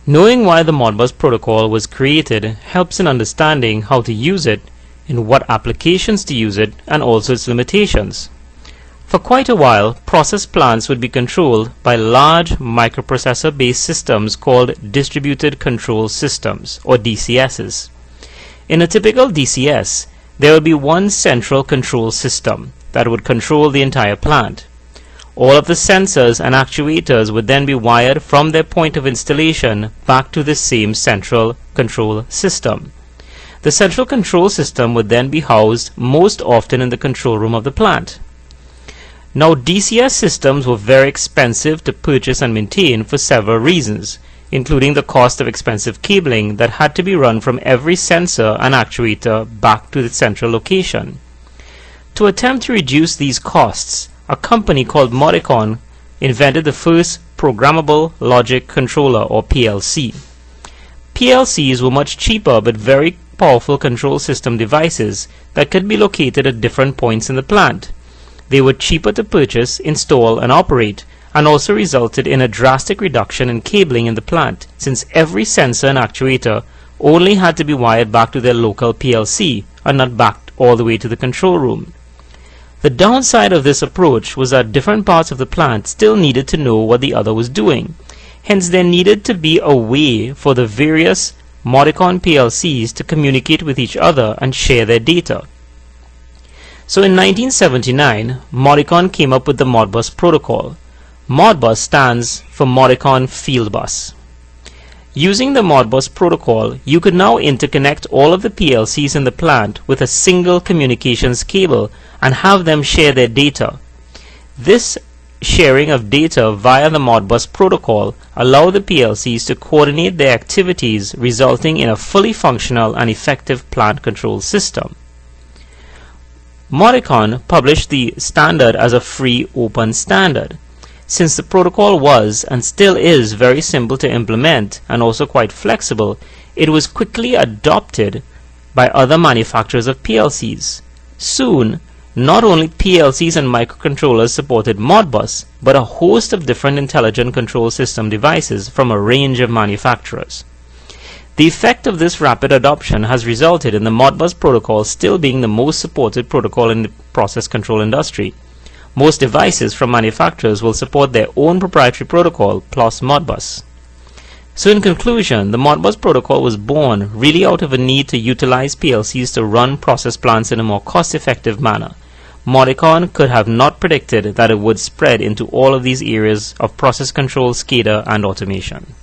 Knowing why the Modbus protocol was created helps in understanding how to use it, in what applications to use it, and also its limitations. For quite a while, process plants would be controlled by large microprocessor-based systems called distributed control systems, or DCSs. In a typical DCS, there would be one central control system that would control the entire plant. All of the sensors and actuators would then be wired from their point of installation back to the same central control system. The central control system would then be housed most often in the control room of the plant. Now, DCS systems were very expensive to purchase and maintain for several reasons, including the cost of expensive cabling that had to be run from every sensor and actuator back to the central location. To attempt to reduce these costs, a company called Modicon invented the first Programmable Logic Controller, or PLC. PLCs were much cheaper but very powerful control system devices that could be located at different points in the plant. They were cheaper to purchase, install, and operate, and also resulted in a drastic reduction in cabling in the plant, since every sensor and actuator only had to be wired back to their local PLC and not back all the way to the control room. The downside of this approach was that different parts of the plant still needed to know what the other was doing. Hence, there needed to be a way for the various Modicon PLCs to communicate with each other and share their data. So in 1979, Modicon came up with the Modbus Protocol. Modbus stands for Modicon Field Bus. Using the Modbus Protocol, you could now interconnect all of the PLCs in the plant with a single communications cable and have them share their data. This sharing of data via the Modbus Protocol allowed the PLCs to coordinate their activities, resulting in a fully functional and effective plant control system. Modicon published the standard as a free open standard. Since the protocol was and still is very simple to implement and also quite flexible, it was quickly adopted by other manufacturers of PLCs. Soon, not only PLCs and microcontrollers supported Modbus, but a host of different intelligent control system devices from a range of manufacturers. The effect of this rapid adoption has resulted in the Modbus protocol still being the most supported protocol in the process control industry. Most devices from manufacturers will support their own proprietary protocol plus Modbus. So in conclusion, the Modbus protocol was born really out of a need to utilize PLCs to run process plants in a more cost-effective manner. Modicon could have not predicted that it would spread into all of these areas of process control, SCADA, and automation.